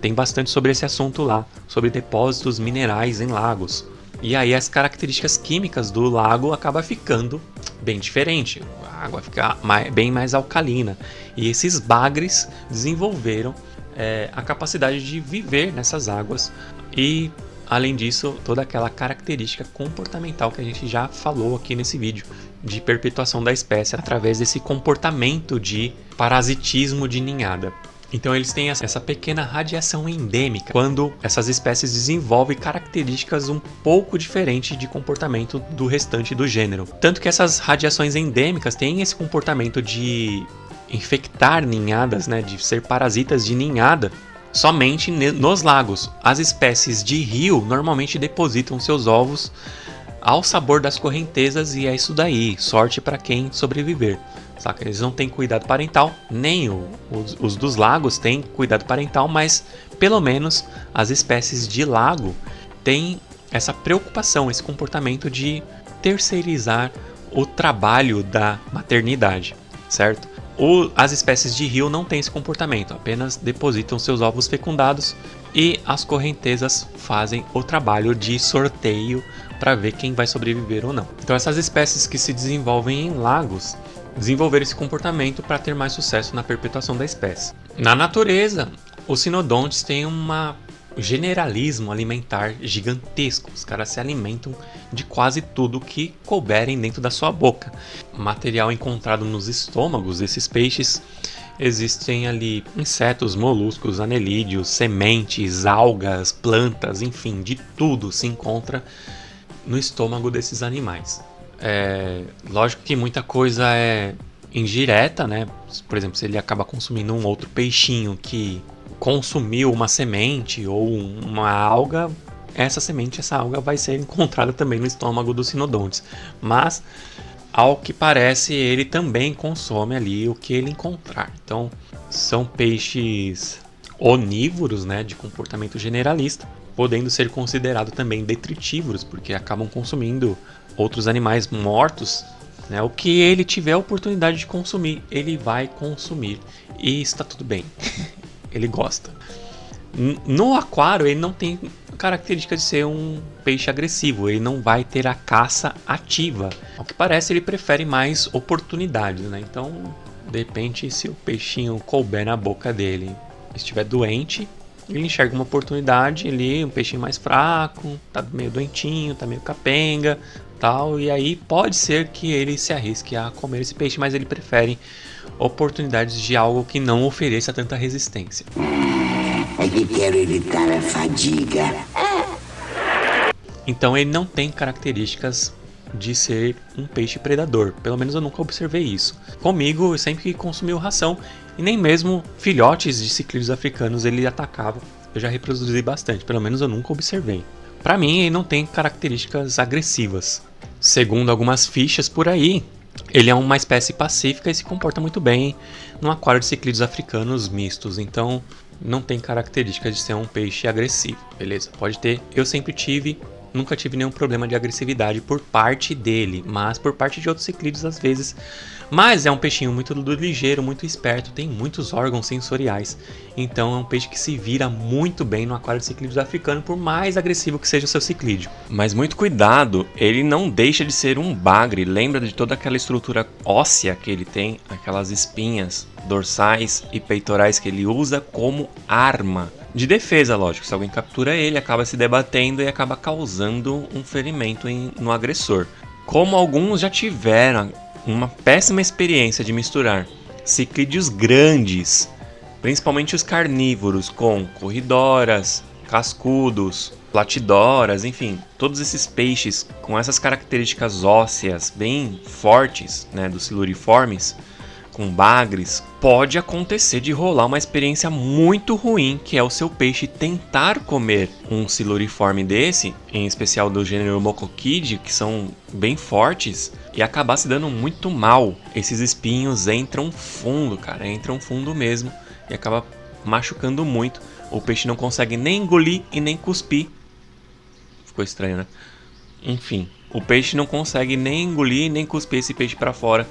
Tem bastante sobre esse assunto lá, sobre depósitos minerais em lagos. E aí as características químicas do lago acabam ficando bem diferente. A água fica bem mais alcalina. E esses bagres desenvolveram a capacidade de viver nessas águas. E além disso, toda aquela característica comportamental que a gente já falou aqui nesse vídeo, de perpetuação da espécie através desse comportamento de parasitismo de ninhada. Então eles têm essa pequena radiação endêmica, quando essas espécies desenvolvem características um pouco diferentes de comportamento do restante do gênero. Tanto que essas radiações endêmicas têm esse comportamento de infectar ninhadas, né, de ser parasitas de ninhada, somente nos lagos. As espécies de rio normalmente depositam seus ovos ao sabor das correntezas e é isso daí, sorte para quem sobreviver. Saca? Eles não têm cuidado parental, nem os dos lagos têm cuidado parental, mas pelo menos as espécies de lago têm essa preocupação, esse comportamento de terceirizar o trabalho da maternidade, certo? As espécies de rio não têm esse comportamento, apenas depositam seus ovos fecundados e as correntezas fazem o trabalho de sorteio para ver quem vai sobreviver ou não. Então essas espécies que se desenvolvem em lagos desenvolveram esse comportamento para ter mais sucesso na perpetuação da espécie. Na natureza, os Cynodontis têm um generalismo alimentar gigantesco. Os caras se alimentam de quase tudo que couberem dentro da sua boca. Material encontrado nos estômagos desses peixes, existem ali insetos, moluscos, anelídeos, sementes, algas, plantas, enfim, de tudo se encontra no estômago desses animais. Lógico que muita coisa é indireta, né? Por exemplo, se ele acaba consumindo um outro peixinho que consumiu uma semente ou uma alga, essa semente, essa alga vai ser encontrada também no estômago dos Cynodontis. Mas, ao que parece, ele também consome ali o que ele encontrar. Então, são peixes onívoros, né, de comportamento generalista, podendo ser considerados também detritívoros, porque acabam consumindo outros animais mortos, né? O que ele tiver a oportunidade de consumir, ele vai consumir. E está tudo bem. Ele gosta. No aquário, ele não tem característica de ser um peixe agressivo. Ele não vai ter a caça ativa. Ao que parece, ele prefere mais oportunidades, né? Então, de repente, se o peixinho couber na boca dele, estiver doente, ele enxerga uma oportunidade ali, um peixinho mais fraco, tá meio doentinho, tá meio capenga, tal, e aí pode ser que ele se arrisque a comer esse peixe, mas ele prefere oportunidades de algo que não ofereça tanta resistência. É que quero evitar a fadiga. Então ele não tem características de ser um peixe predador, pelo menos eu nunca observei isso. Comigo, eu sempre consumi ração, e nem mesmo filhotes de ciclídeos africanos ele atacava. Eu já reproduzi bastante, pelo menos eu nunca observei. Para mim, ele não tem características agressivas. Segundo algumas fichas por aí, ele é uma espécie pacífica e se comporta muito bem no aquário de ciclídeos africanos mistos. Então, não tem características de ser um peixe agressivo, beleza? Pode ter. Eu sempre tive nunca tive nenhum problema de agressividade por parte dele, mas por parte de outros ciclídeos às vezes. Mas é um peixinho muito ligeiro, muito esperto, tem muitos órgãos sensoriais, então é um peixe que se vira muito bem no aquário de ciclídeos africano, por mais agressivo que seja o seu ciclídeo. Mas muito cuidado, ele não deixa de ser um bagre, lembra de toda aquela estrutura óssea que ele tem, aquelas espinhas dorsais e peitorais que ele usa como arma de defesa, lógico. Se alguém captura ele, acaba se debatendo e acaba causando um ferimento no agressor. Como alguns já tiveram uma péssima experiência de misturar ciclídeos grandes, principalmente os carnívoros, com corridoras, cascudos, platidoras, enfim, todos esses peixes com essas características ósseas bem fortes, né, dos siluriformes, com bagres, pode acontecer de rolar uma experiência muito ruim, que é o seu peixe tentar comer um siluriforme desse, em especial do gênero Mocoquid, que são bem fortes, e acabar se dando muito mal. Esses espinhos entram fundo, cara, entram fundo mesmo, e acaba machucando muito. O peixe não consegue nem engolir e nem cuspir. Ficou estranho, né? Enfim, o peixe não consegue nem engolir nem cuspir esse peixe para fora.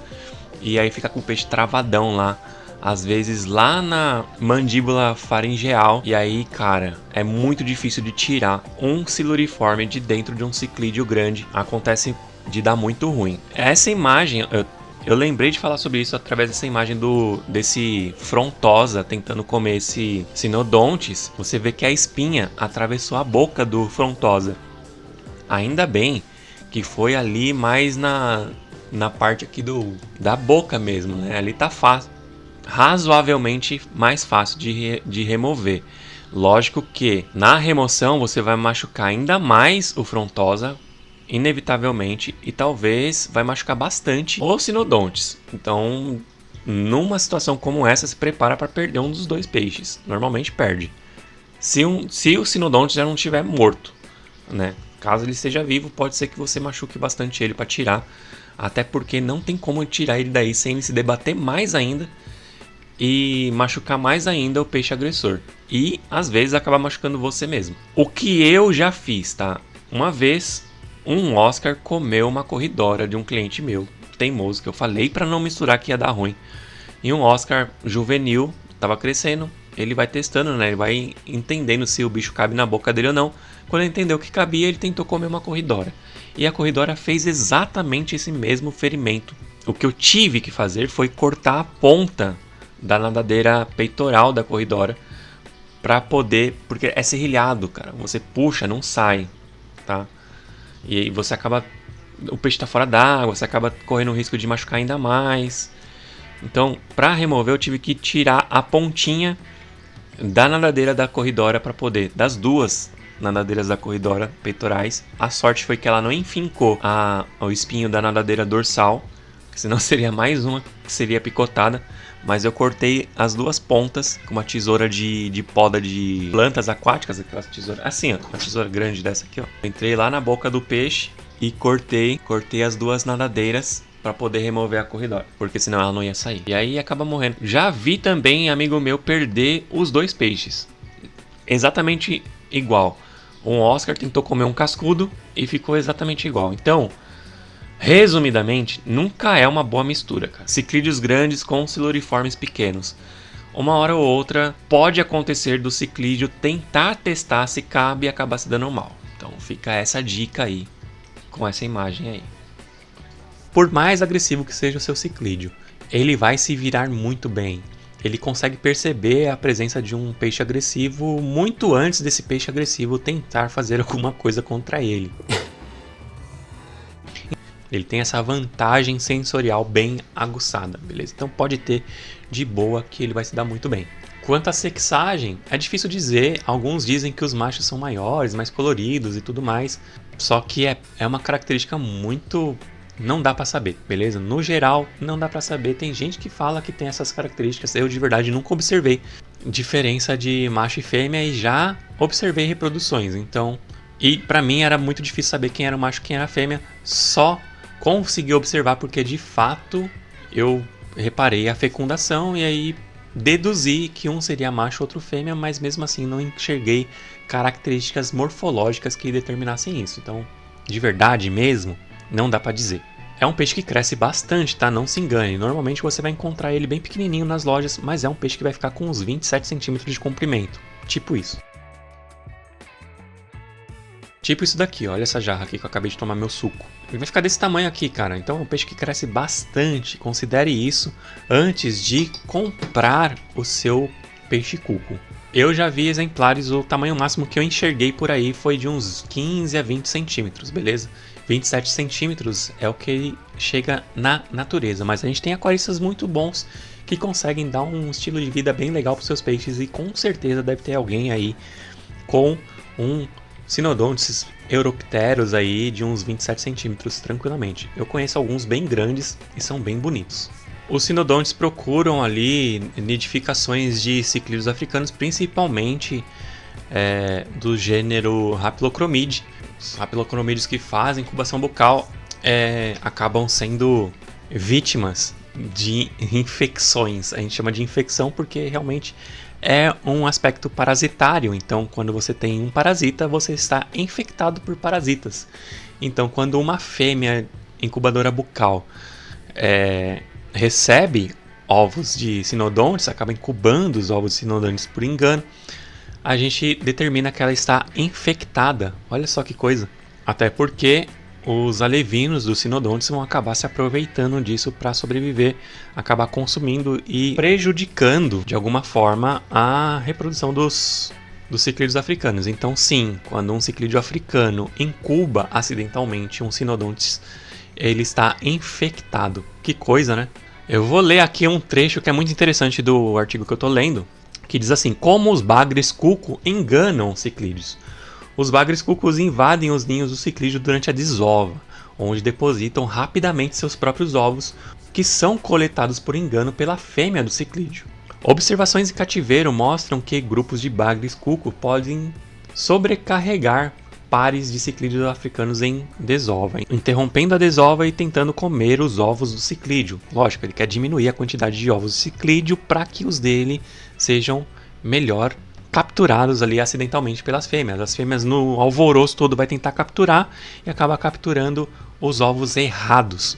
E aí fica com o peixe travadão lá, às vezes lá na mandíbula faringeal. E aí, cara, é muito difícil de tirar um siluriforme de dentro de um ciclídeo grande. Acontece de dar muito ruim. Essa imagem, eu lembrei de falar sobre isso através dessa imagem desse frontosa tentando comer esse Cynodontis. Você vê que a espinha atravessou a boca do frontosa. Ainda bem que foi ali mais na parte aqui da boca mesmo, né? Ali tá fácil, razoavelmente mais fácil de remover. Lógico que na remoção você vai machucar ainda mais o frontosa, inevitavelmente, e talvez vai machucar bastante o Cynodontis. Então, numa situação como essa, se prepara para perder um dos dois peixes. Normalmente perde. Se o Cynodontis já não estiver morto, né? Caso ele esteja vivo, pode ser que você machuque bastante ele para tirar. Até porque não tem como tirar ele daí sem ele se debater mais ainda e machucar mais ainda o peixe agressor. E às vezes acaba machucando você mesmo. O que eu já fiz, tá? Uma vez um Oscar comeu uma corridora de um cliente meu, teimoso, que eu falei para não misturar que ia dar ruim. E um Oscar juvenil, tava crescendo, ele vai testando, né? Ele vai entendendo se o bicho cabe na boca dele ou não. Quando ele entendeu que cabia, ele tentou comer uma corridora. E a corridora fez exatamente esse mesmo ferimento. O que eu tive que fazer foi cortar a ponta da nadadeira peitoral da corridora para poder, porque é serrilhado, cara. Você puxa, não sai, tá? E aí você acaba, o peixe está fora d'água, você acaba correndo o risco de machucar ainda mais. Então, para remover, eu tive que tirar a pontinha da nadadeira da corridora para poder, das duas nadadeiras da corridora peitorais. A sorte foi que ela não enfincou o espinho da nadadeira dorsal, senão seria mais uma que seria picotada. Mas eu cortei as duas pontas com uma tesoura de poda de plantas aquáticas, aquelas tesouras assim, ó, uma tesoura grande dessa aqui, ó. Entrei lá na boca do peixe e cortei as duas nadadeiras para poder remover a corridora, porque senão ela não ia sair. E aí acaba morrendo. Já vi também amigo meu perder os dois peixes, exatamente igual. Um Oscar tentou comer um cascudo e ficou exatamente igual. Então, resumidamente, nunca é uma boa mistura, cara. Ciclídeos grandes com siluriformes pequenos. Uma hora ou outra pode acontecer do ciclídeo tentar testar se cabe e acabar se dando mal. Então fica essa dica aí, com essa imagem aí. Por mais agressivo que seja o seu ciclídeo, ele vai se virar muito bem. Ele consegue perceber a presença de um peixe agressivo muito antes desse peixe agressivo tentar fazer alguma coisa contra ele. Ele tem essa vantagem sensorial bem aguçada, beleza? Então pode ter de boa que ele vai se dar muito bem. Quanto à sexagem, é difícil dizer. Alguns dizem que os machos são maiores, mais coloridos e tudo mais. Só que é uma característica muito... não dá pra saber, beleza? No geral, não dá pra saber. Tem gente que fala que tem essas características. Eu, de verdade, nunca observei diferença de macho e fêmea e já observei reproduções. Então, e pra mim era muito difícil saber quem era o macho e quem era a fêmea. Só consegui observar porque, de fato, eu reparei a fecundação e aí deduzi que um seria macho e outro fêmea, mas mesmo assim não enxerguei características morfológicas que determinassem isso. Então, de verdade mesmo, não dá pra dizer. É um peixe que cresce bastante, tá? Não se engane. Normalmente você vai encontrar ele bem pequenininho nas lojas, mas é um peixe que vai ficar com uns 27 centímetros de comprimento. Tipo isso. Tipo isso daqui, olha essa jarra aqui que eu acabei de tomar meu suco. Ele vai ficar desse tamanho aqui, cara. Então é um peixe que cresce bastante. Considere isso antes de comprar o seu peixe-cuco. Eu já vi exemplares, o tamanho máximo que eu enxerguei por aí foi de uns 15 a 20 centímetros, beleza? 27 centímetros é o que chega na natureza, mas a gente tem aquaristas muito bons que conseguem dar um estilo de vida bem legal para os seus peixes e com certeza deve ter alguém aí com um Synodontis Europteros aí de uns 27 centímetros tranquilamente. Eu conheço alguns bem grandes e são bem bonitos. Os Synodontis procuram ali nidificações de ciclídeos africanos, principalmente do gênero Rapilochromide. Os Rapilochromídeos que fazem incubação bucal acabam sendo vítimas de infecções. A gente chama de infecção porque realmente é um aspecto parasitário. Então, quando você tem um parasita, você está infectado por parasitas. Então, quando uma fêmea incubadora bucal recebe ovos de Synodontis, acaba incubando os ovos de Synodontis por engano, a gente determina que ela está infectada. Olha só que coisa. Até porque os alevinos dos Synodontis vão acabar se aproveitando disso para sobreviver, acabar consumindo e prejudicando de alguma forma a reprodução dos ciclídeos africanos. Então sim, quando um ciclídeo africano incuba acidentalmente um Synodontis, ele está infectado. Que coisa, né? Eu vou ler aqui um trecho que é muito interessante do artigo que eu estou lendo, que diz assim: como os bagres cuco enganam os ciclídeos. Os bagres cucos invadem os ninhos do ciclídeo durante a desova, onde depositam rapidamente seus próprios ovos, que são coletados por engano pela fêmea do ciclídeo. Observações em cativeiro mostram que grupos de bagres cuco podem sobrecarregar pares de ciclídeos africanos em desova, interrompendo a desova e tentando comer os ovos do ciclídeo. Lógico, ele quer diminuir a quantidade de ovos do ciclídeo para que os dele sejam melhor capturados ali acidentalmente pelas fêmeas. As fêmeas no alvoroço todo vai tentar capturar e acaba capturando os ovos errados,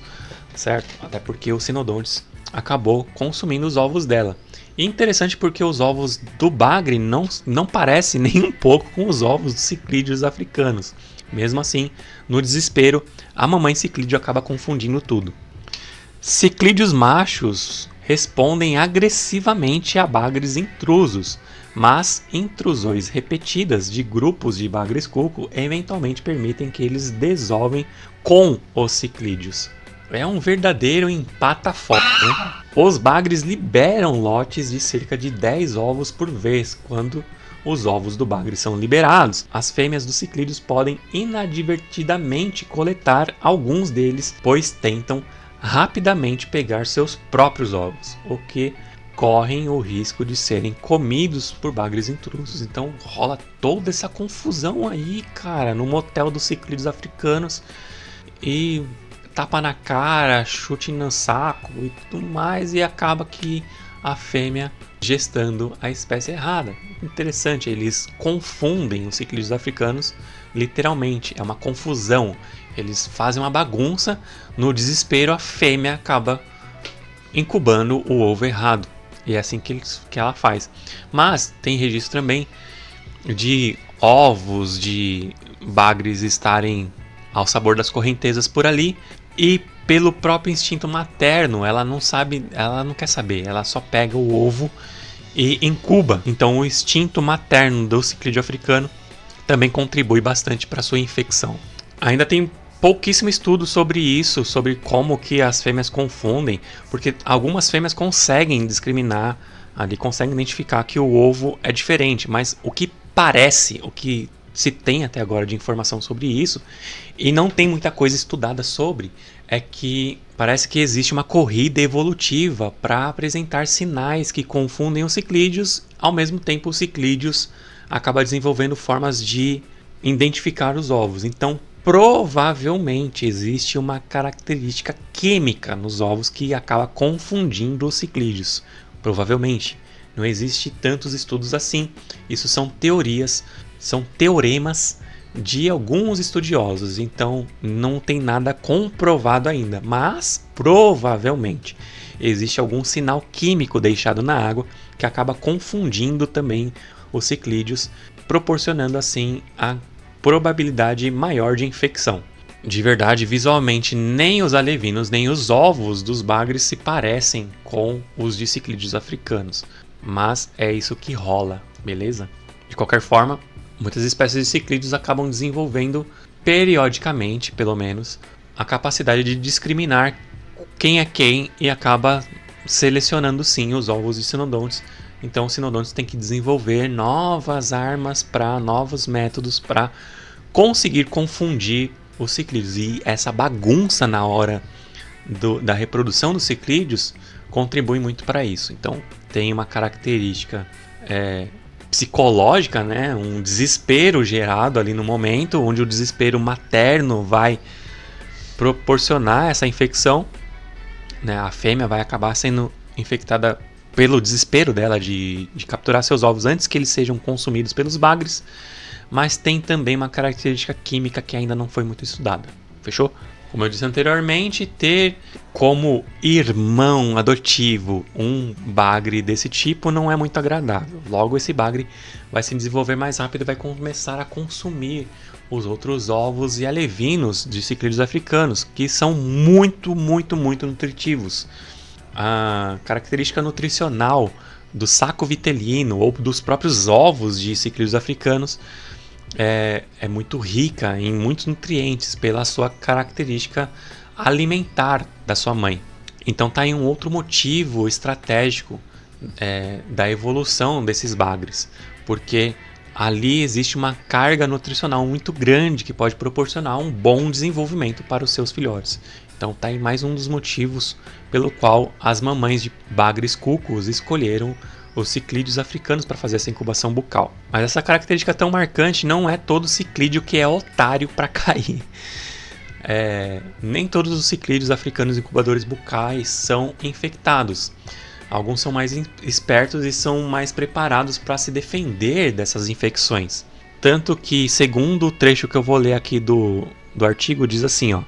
certo? Até porque o Synodontis acabou consumindo os ovos dela. E interessante porque os ovos do bagre não parecem nem um pouco com os ovos dos ciclídeos africanos. Mesmo assim, no desespero, a mamãe ciclídeo acaba confundindo tudo. Ciclídeos machos respondem agressivamente a bagres intrusos, mas intrusões repetidas de grupos de bagres cuco eventualmente permitem que eles desovem com os ciclídeos. É um verdadeiro empata-foto, né? Os bagres liberam lotes de cerca de 10 ovos por vez. Quando os ovos do bagre são liberados, as fêmeas dos ciclídeos podem inadvertidamente coletar alguns deles, pois tentam rapidamente pegar seus próprios ovos, o que correm o risco de serem comidos por bagres intrusos. Então rola toda essa confusão aí, cara, no motel dos ciclídeos africanos, e tapa na cara, chute no saco e tudo mais, e acaba que a fêmea gestando a espécie errada. Interessante, eles confundem os ciclídeos africanos literalmente, é uma confusão. Eles fazem uma bagunça, no desespero a fêmea acaba incubando o ovo errado. E é assim que ela faz. Mas tem registro também de ovos de bagres estarem ao sabor das correntezas por ali, e pelo próprio instinto materno, ela não quer saber, ela só pega o ovo e incuba. Então o instinto materno do ciclídeo africano também contribui bastante para sua infecção. Ainda tem pouquíssimo estudo sobre isso, sobre como que as fêmeas confundem, porque algumas fêmeas conseguem discriminar, ali conseguem identificar que o ovo é diferente, mas o que se tem até agora de informação sobre isso, e não tem muita coisa estudada sobre, é que parece que existe uma corrida evolutiva para apresentar sinais que confundem os ciclídeos, ao mesmo tempo os ciclídeos acabam desenvolvendo formas de identificar os ovos. Então, provavelmente existe uma característica química nos ovos que acaba confundindo os ciclídeos. Provavelmente. Não existe tantos estudos assim. Isso são teorias, são teoremas de alguns estudiosos, então não tem nada comprovado ainda, mas provavelmente existe algum sinal químico deixado na água que acaba confundindo também os ciclídeos, proporcionando assim a probabilidade maior de infecção. De verdade, visualmente, nem os alevinos nem os ovos dos bagres se parecem com os de ciclídeos africanos, mas é isso que rola, beleza? De qualquer forma, muitas espécies de ciclídeos acabam desenvolvendo, periodicamente pelo menos, a capacidade de discriminar quem é quem e acaba selecionando sim os ovos de sinodontes. Então os sinodontes têm que desenvolver novas armas, novos métodos para conseguir confundir os ciclídeos. E essa bagunça na hora da reprodução dos ciclídeos contribui muito para isso. Então tem uma característica psicológica, né? Um desespero gerado ali no momento, onde o desespero materno vai proporcionar essa infecção, né? A fêmea vai acabar sendo infectada pelo desespero dela de capturar seus ovos antes que eles sejam consumidos pelos bagres, mas tem também uma característica química que ainda não foi muito estudada. Fechou? Como eu disse anteriormente, ter como irmão adotivo um bagre desse tipo não é muito agradável. Logo, esse bagre vai se desenvolver mais rápido e vai começar a consumir os outros ovos e alevinos de ciclídeos africanos, que são muito nutritivos. A característica nutricional do saco vitelino ou dos próprios ovos de ciclídeos africanos é muito rica em muitos nutrientes pela sua característica alimentar da sua mãe. Então tá aí um outro motivo estratégico da evolução desses bagres, porque ali existe uma carga nutricional muito grande que pode proporcionar um bom desenvolvimento para os seus filhotes. Então tá aí mais um dos motivos pelo qual as mamães de bagres cucos escolheram os ciclídeos africanos para fazer essa incubação bucal. Mas essa característica tão marcante não é todo ciclídeo que é otário para cair. Nem todos os ciclídeos africanos incubadores bucais são infectados. Alguns são mais espertos e são mais preparados para se defender dessas infecções. Tanto que, segundo o trecho que eu vou ler aqui do artigo, diz assim, ó: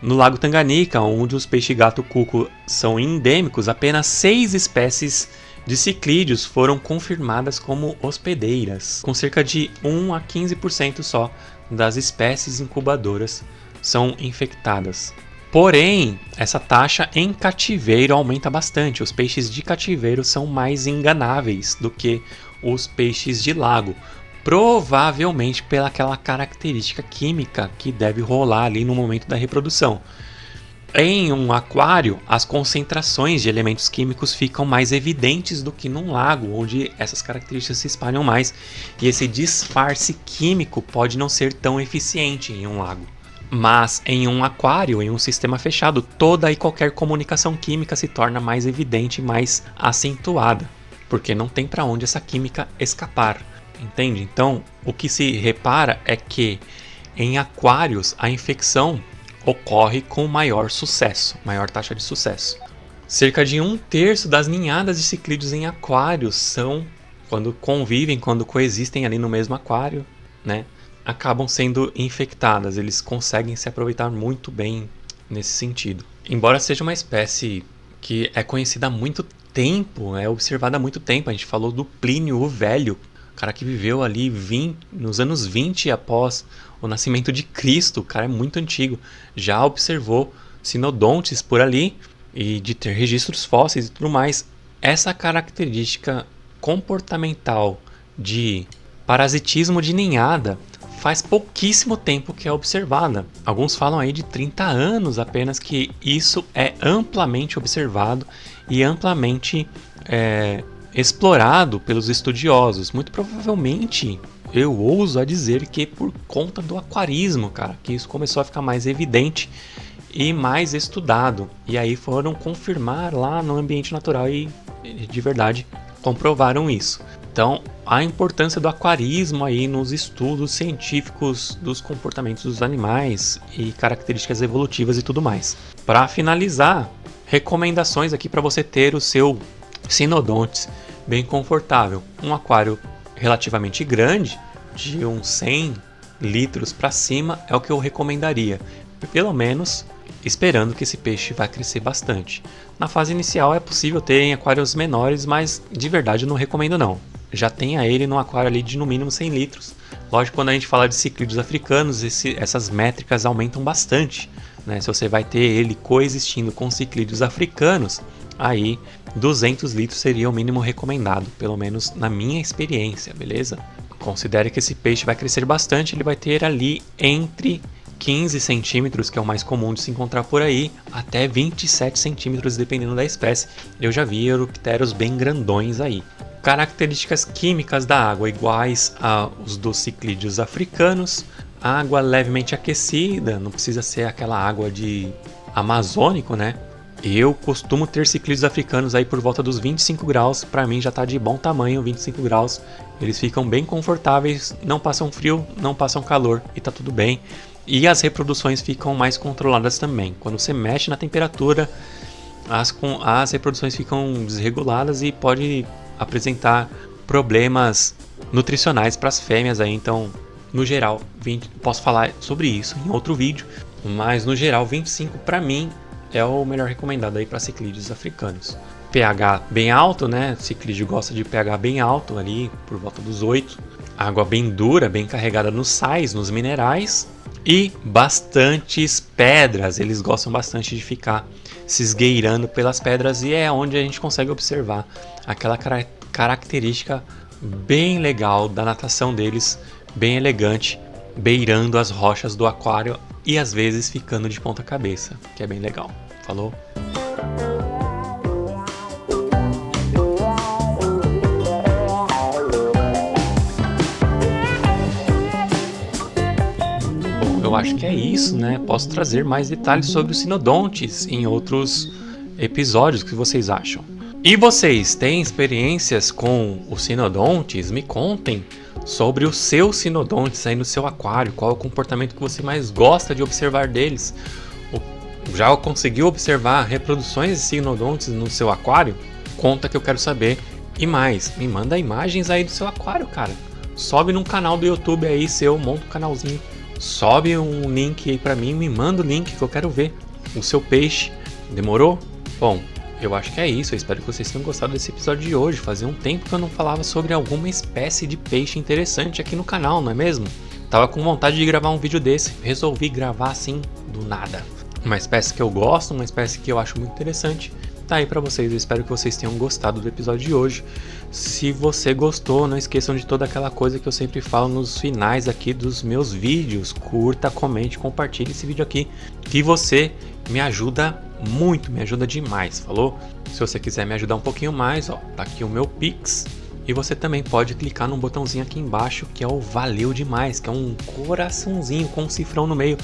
no Lago Tanganica, onde os peixe-gato cuco são endêmicos, apenas 6 espécies de ciclídeos foram confirmadas como hospedeiras, com cerca de 1 a 15% só das espécies incubadoras são infectadas. Porém, essa taxa em cativeiro aumenta bastante. Os peixes de cativeiro são mais enganáveis do que os peixes de lago, provavelmente pelaquela característica química que deve rolar ali no momento da reprodução. Em um aquário, as concentrações de elementos químicos ficam mais evidentes do que num lago, onde essas características se espalham mais, e esse disfarce químico pode não ser tão eficiente em um lago. Mas em um aquário, em um sistema fechado, toda e qualquer comunicação química se torna mais evidente e mais acentuada, porque não tem para onde essa química escapar, entende? Então, o que se repara é que em aquários a infecção ocorre com maior sucesso, maior taxa de sucesso. Cerca de 1/3 das ninhadas de ciclídeos em aquários são, quando convivem, quando coexistem ali no mesmo aquário, né, acabam sendo infectadas. Eles conseguem se aproveitar muito bem nesse sentido. Embora seja uma espécie que é conhecida há muito tempo, é observada há muito tempo, a gente falou do Plínio o Velho, o cara que viveu ali nos anos 20 após o nascimento de Cristo, o cara é muito antigo, já observou sinodontes por ali e de ter registros fósseis e tudo mais. Essa característica comportamental de parasitismo de ninhada faz pouquíssimo tempo que é observada. Alguns falam aí de 30 anos apenas que isso é amplamente observado e amplamente explorado pelos estudiosos. Muito provavelmente, eu ouso a dizer que por conta do aquarismo, cara, que isso começou a ficar mais evidente e mais estudado. E aí foram confirmar lá no ambiente natural e de verdade comprovaram isso. Então, a importância do aquarismo aí nos estudos científicos dos comportamentos dos animais e características evolutivas e tudo mais. Para finalizar, recomendações aqui para você ter o seu sinodontes bem confortável. Um aquário relativamente grande, de uns 100 litros para cima, é o que eu recomendaria. Pelo menos esperando que esse peixe vai crescer bastante. Na fase inicial é possível ter em aquários menores, mas de verdade eu não recomendo não. Já tenha ele num aquário ali de no mínimo 100 litros. Lógico, quando a gente fala de ciclídeos africanos, essas métricas aumentam bastante, né? Se você vai ter ele coexistindo com ciclídeos africanos, aí 200 litros seria o mínimo recomendado, pelo menos na minha experiência, beleza? Considere que esse peixe vai crescer bastante, ele vai ter ali entre 15 centímetros, que é o mais comum de se encontrar por aí, até 27 centímetros, dependendo da espécie. Eu já vi Eurypteros bem grandões aí. Características químicas da água iguais aos dos ciclídeos africanos. Água levemente aquecida, não precisa ser aquela água de amazônico, né? Eu costumo ter ciclídeos africanos aí por volta dos 25 graus, para mim já tá de bom tamanho, 25 graus. Eles ficam bem confortáveis, não passam frio, não passam calor e tá tudo bem. E as reproduções ficam mais controladas também. Quando você mexe na temperatura, as reproduções ficam desreguladas e pode apresentar problemas nutricionais para as fêmeas aí. Então, no geral, posso falar sobre isso em outro vídeo, mas no geral 25 para mim é o melhor recomendado aí para ciclídeos africanos. pH bem alto, né? O ciclídeo gosta de pH bem alto ali, por volta dos 8. Água bem dura, bem carregada nos sais, nos minerais. E bastantes pedras, eles gostam bastante de ficar se esgueirando pelas pedras e é onde a gente consegue observar aquela característica bem legal da natação deles, bem elegante, beirando as rochas do aquário e às vezes ficando de ponta cabeça, que é bem legal. Falou? Eu acho que é isso, né? Posso trazer mais detalhes sobre os sinodontes em outros episódios. O que vocês acham? E vocês têm experiências com os sinodontes? Me contem sobre os seus sinodontes aí no seu aquário. Qual é o comportamento que você mais gosta de observar deles? Já conseguiu observar reproduções de sinodontes no seu aquário? Conta que eu quero saber. E mais, me manda imagens aí do seu aquário, cara. Sobe num canal do YouTube aí seu, monta um canalzinho. Sobe um link aí pra mim, me manda o link que eu quero ver o seu peixe. Demorou? Bom, eu acho que é isso. Eu espero que vocês tenham gostado desse episódio de hoje. Fazia um tempo que eu não falava sobre alguma espécie de peixe interessante aqui no canal, não é mesmo? Tava com vontade de gravar um vídeo desse. Resolvi gravar assim, do nada. Uma espécie que eu gosto, uma espécie que eu acho muito interessante. Tá aí pra vocês. Eu espero que vocês tenham gostado do episódio de hoje. Se você gostou, não esqueçam de toda aquela coisa que eu sempre falo nos finais aqui dos meus vídeos. Curta, comente, compartilhe esse vídeo aqui, que você me ajuda muito, me ajuda demais, falou? Se você quiser me ajudar um pouquinho mais, ó, tá aqui o meu Pix. E você também pode clicar no botãozinho aqui embaixo, que é o Valeu Demais, que é um coraçãozinho com um cifrão no meio.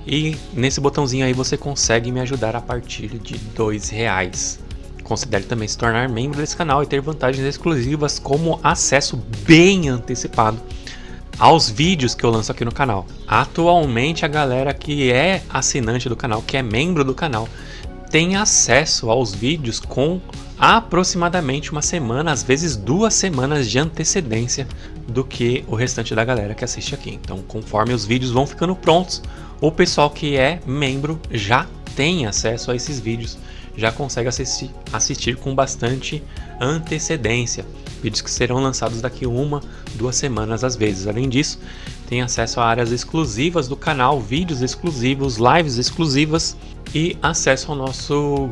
E nesse botãozinho aí você consegue me ajudar a partir de R$2. Considere também se tornar membro desse canal e ter vantagens exclusivas como acesso bem antecipado aos vídeos que eu lanço aqui no canal. Atualmente a galera que é assinante do canal, que é membro do canal, tem acesso aos vídeos com aproximadamente uma semana, às vezes 2 semanas de antecedência do que o restante da galera que assiste aqui. Então, conforme os vídeos vão ficando prontos, o pessoal que é membro já tem acesso a esses vídeos, já consegue assistir com bastante antecedência. Vídeos que serão lançados daqui 1, 2 semanas às vezes. Além disso, tem acesso a áreas exclusivas do canal, vídeos exclusivos, lives exclusivas e acesso ao nosso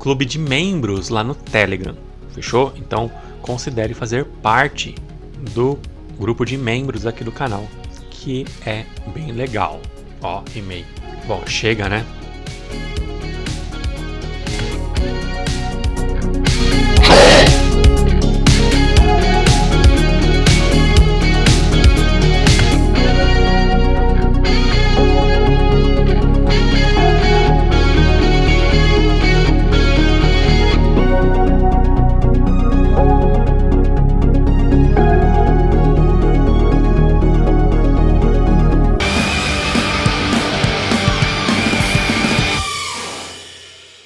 clube de membros lá no Telegram. Fechou? Então considere fazer parte do grupo de membros aqui do canal, que é bem legal. Ó, e-mail. Bom, chega, né?